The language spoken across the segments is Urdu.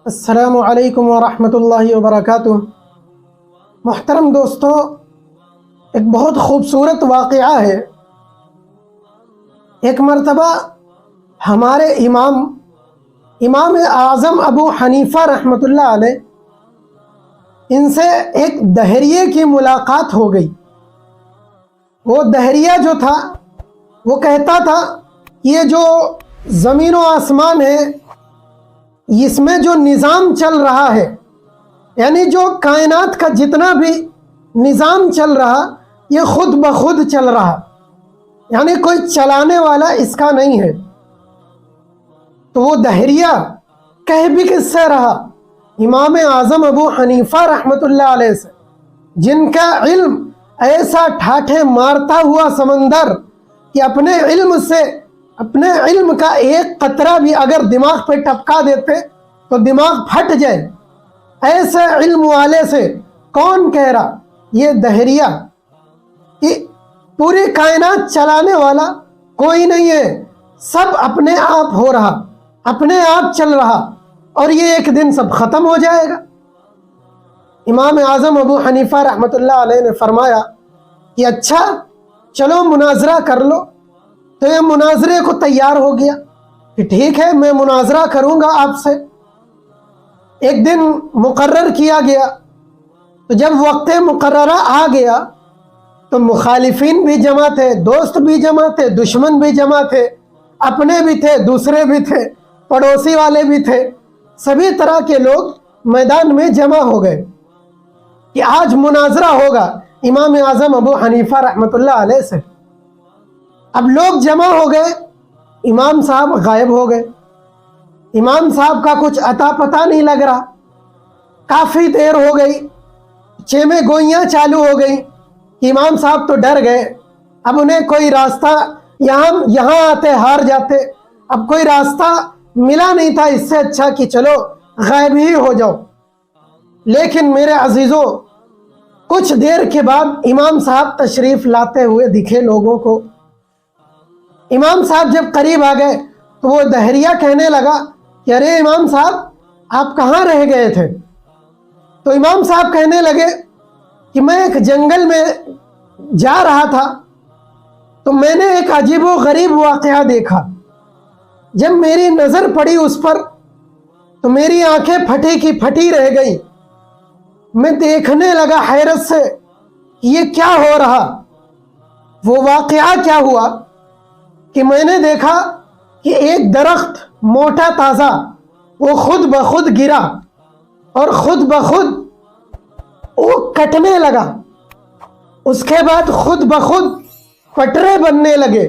السلام علیکم ورحمۃ اللہ وبرکاتہ۔ محترم دوستو، ایک بہت خوبصورت واقعہ ہے۔ ایک مرتبہ ہمارے امام اعظم ابو حنیفہ رحمۃ اللہ علیہ، ان سے ایک دہریے کی ملاقات ہو گئی۔ وہ دہریہ جو تھا وہ کہتا تھا یہ جو زمین و آسمان ہے، اس میں جو نظام چل رہا ہے، یعنی جو کائنات کا جتنا بھی نظام چل رہا، یہ خود بخود چل رہا، یعنی کوئی چلانے والا اس کا نہیں ہے۔ تو وہ دہریہ کہہ بھی کس سے رہا؟ امام اعظم ابو حنیفہ رحمۃ اللہ علیہ سے، جن کا علم ایسا ٹھاٹھے مارتا ہوا سمندر کہ اپنے علم کا ایک قطرہ بھی اگر دماغ پہ ٹپکا دیتے تو دماغ پھٹ جائے، ایسے علم والے سے کون کہہ رہا یہ دہریہ کہ پوری کائنات چلانے والا کوئی نہیں ہے، سب اپنے آپ ہو رہا، اپنے آپ چل رہا، اور یہ ایک دن سب ختم ہو جائے گا۔ امام اعظم ابو حنیفہ رحمۃ اللہ علیہ نے فرمایا کہ اچھا چلو مناظرہ کر لو۔ تو یہ مناظرے کو تیار ہو گیا کہ ٹھیک ہے میں مناظرہ کروں گا آپ سے۔ ایک دن مقرر کیا گیا، تو جب وقت مقررہ آ گیا تو مخالفین بھی جمع تھے، دوست بھی جمع تھے، دشمن بھی جمع تھے، اپنے بھی تھے، دوسرے بھی تھے، پڑوسی والے بھی تھے، سبھی طرح کے لوگ میدان میں جمع ہو گئے کہ آج مناظرہ ہوگا امام اعظم ابو حنیفہ رحمۃ اللہ علیہ سے۔ اب لوگ جمع ہو گئے، امام صاحب غائب ہو گئے، امام صاحب کا کچھ اتا پتہ نہیں لگ رہا۔ کافی دیر ہو گئی، چیمے گوئیاں چالو ہو گئی، امام صاحب تو ڈر گئے۔ اب انہیں کوئی راستہ، یہاں آتے ہار جاتے، اب کوئی راستہ ملا نہیں تھا، اس سے اچھا کہ چلو غائب ہی ہو جاؤ۔ لیکن میرے عزیزوں، کچھ دیر کے بعد امام صاحب تشریف لاتے ہوئے دکھے لوگوں کو۔ امام صاحب جب قریب آ گئے تو وہ دہریہ کہنے لگا کہ ارے امام صاحب آپ کہاں رہ گئے تھے؟ تو امام صاحب کہنے لگے کہ میں ایک جنگل میں جا رہا تھا، تو میں نے ایک عجیب و غریب واقعہ دیکھا۔ جب میری نظر پڑی اس پر تو میری آنکھیں پھٹی کی پھٹی رہ گئی۔ میں دیکھنے لگا حیرت سے کہ یہ کیا ہو رہا۔ وہ واقعہ کیا ہوا کہ میں نے دیکھا کہ ایک درخت موٹا تازہ وہ خود بخود گرا اور خود بخود وہ کٹنے لگا۔ اس کے بعد خود بخود پٹرے بننے لگے،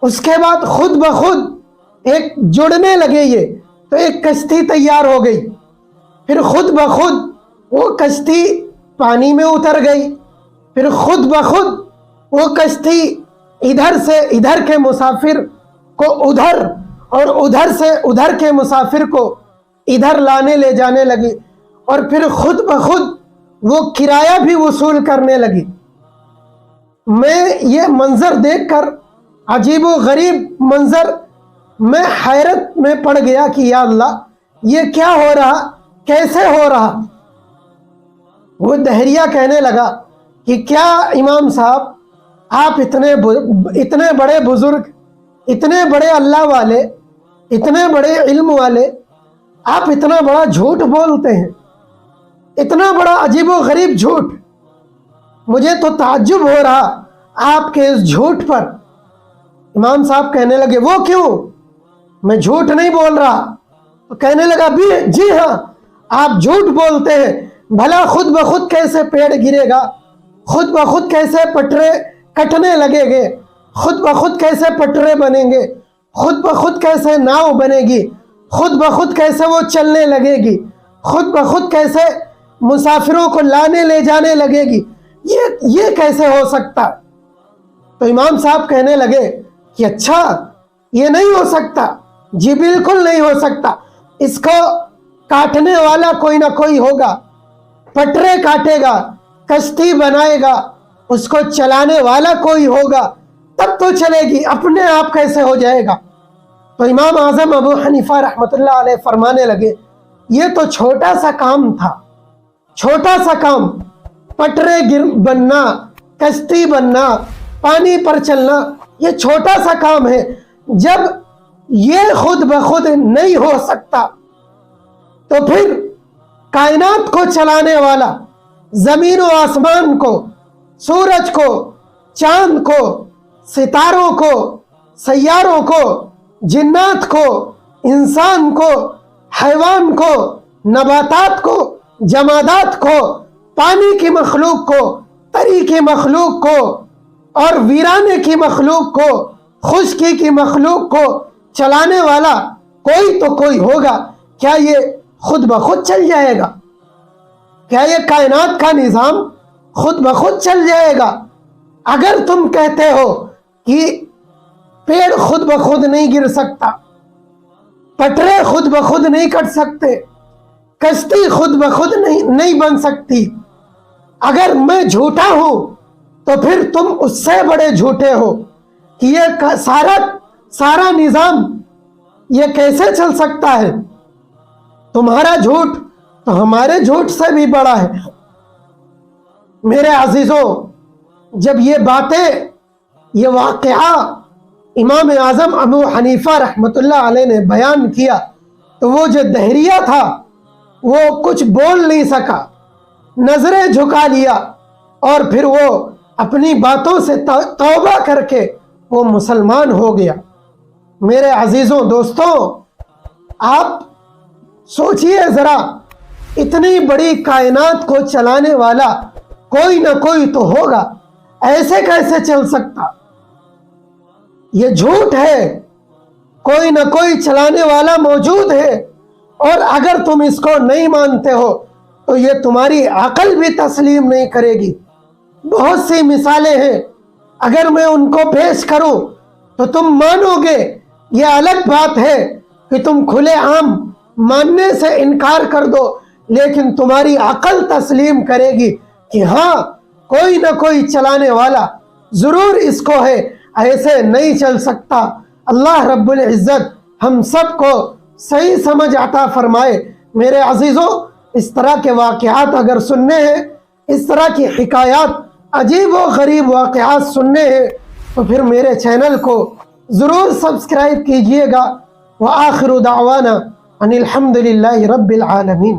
اس کے بعد خود بخود ایک جڑنے لگے، یہ تو ایک کشتی تیار ہو گئی۔ پھر خود بخود وہ کشتی پانی میں اتر گئی، پھر خود بخود وہ کشتی ادھر سے ادھر کے مسافر کو ادھر اور ادھر سے ادھر کے مسافر کو ادھر لانے لے جانے لگی، اور پھر خود بخود وہ کرایہ بھی وصول کرنے لگی۔ میں یہ منظر دیکھ کر، عجیب و غریب منظر، میں حیرت میں پڑ گیا کہ یا اللہ یہ کیا ہو رہا، کیسے ہو رہا۔ وہ دہریہ کہنے لگا کہ کیا امام صاحب آپ اتنے بڑے بزرگ، اتنے بڑے اللہ والے، اتنے بڑے علم والے، آپ اتنا بڑا جھوٹ بولتے ہیں، اتنا بڑا عجیب و غریب جھوٹ۔ مجھے تو تعجب ہو رہا آپ کے اس جھوٹ پر۔ امام صاحب کہنے لگے وہ کیوں؟ میں جھوٹ نہیں بول رہا۔ تو کہنے لگا جی ہاں آپ جھوٹ بولتے ہیں، بھلا خود بخود کیسے پیڑ گرے گا، خود بخود کیسے پٹرے کٹنے لگے گے، خود بخود کیسے پٹرے بنیں گے، خود بخود کیسے ناؤ بنے گی، خود بخود کیسے وہ چلنے لگے گی، خود بخود کیسے مسافروں کو لانے لے جانے لگے گی، یہ کیسے ہو سکتا؟ تو امام صاحب کہنے لگے کہ اچھا یہ نہیں ہو سکتا، جی بالکل نہیں ہو سکتا، اس کو کاٹنے والا کوئی نہ کوئی ہوگا، پٹرے کاٹے گا، کشتی بنائے گا، اس کو چلانے والا کوئی ہوگا، تب تو چلے گی، اپنے آپ کیسے ہو جائے گا؟ تو امام اعظم ابو حنیفہ رحمۃ اللہ علیہ فرمانے لگے یہ تو چھوٹا سا کام تھا، چھوٹا سا کام، پٹرے بننا، کشتی بننا، پانی پر چلنا، یہ چھوٹا سا کام ہے۔ جب یہ خود بخود نہیں ہو سکتا تو پھر کائنات کو چلانے والا، زمین و آسمان کو، سورج کو، چاند کو، ستاروں کو، سیاروں کو، جنات کو، انسان کو، حیوان کو، نباتات کو، جمادات کو، پانی کی مخلوق کو، تری کی مخلوق کو، اور ویرانے کی مخلوق کو، خشکی کی مخلوق کو چلانے والا کوئی تو کوئی ہوگا۔ کیا یہ خود بخود چل جائے گا؟ کیا یہ کائنات کا نظام خود بخود چل جائے گا؟ اگر تم کہتے ہو کہ پیڑ خود بخود نہیں گر سکتا، پٹرے خود بخود نہیں کٹ سکتے، کشتی خود بخود نہیں بن سکتی، اگر میں جھوٹا ہوں تو پھر تم اس سے بڑے جھوٹے ہو کہ یہ سارا نظام یہ کیسے چل سکتا ہے؟ تمہارا جھوٹ تو ہمارے جھوٹ سے بھی بڑا ہے۔ میرے عزیزوں، جب یہ باتیں، یہ واقعہ امام اعظم ابو حنیفہ رحمۃ اللہ علیہ نے بیان کیا تو وہ جو دہریہ تھا وہ کچھ بول نہیں سکا، نظریں جھکا لیا، اور پھر وہ اپنی باتوں سے توبہ کر کے وہ مسلمان ہو گیا۔ میرے عزیزوں، دوستوں، آپ سوچئے ذرا، اتنی بڑی کائنات کو چلانے والا کوئی نہ کوئی تو ہوگا، ایسے کیسے چل سکتا؟ یہ جھوٹ ہے، کوئی نہ کوئی چلانے والا موجود ہے، اور اگر تم اس کو نہیں مانتے ہو تو یہ تمہاری عقل بھی تسلیم نہیں کرے گی۔ بہت سی مثالیں ہیں، اگر میں ان کو پیش کروں تو تم مانو گے۔ یہ الگ بات ہے کہ تم کھلے عام ماننے سے انکار کر دو، لیکن تمہاری عقل تسلیم کرے گی کہ ہاں کوئی نہ کوئی چلانے والا ضرور اس کو ہے، ایسے نہیں چل سکتا۔ اللہ رب العزت ہم سب کو صحیح سمجھ عطا فرمائے۔ میرے عزیزوں، اس طرح کے واقعات اگر سننے ہیں، اس طرح کی حکایات، عجیب و غریب واقعات سننے ہیں تو پھر میرے چینل کو ضرور سبسکرائب کیجئے گا۔ وآخر دعوانا ان الحمد للہ رب العالمین۔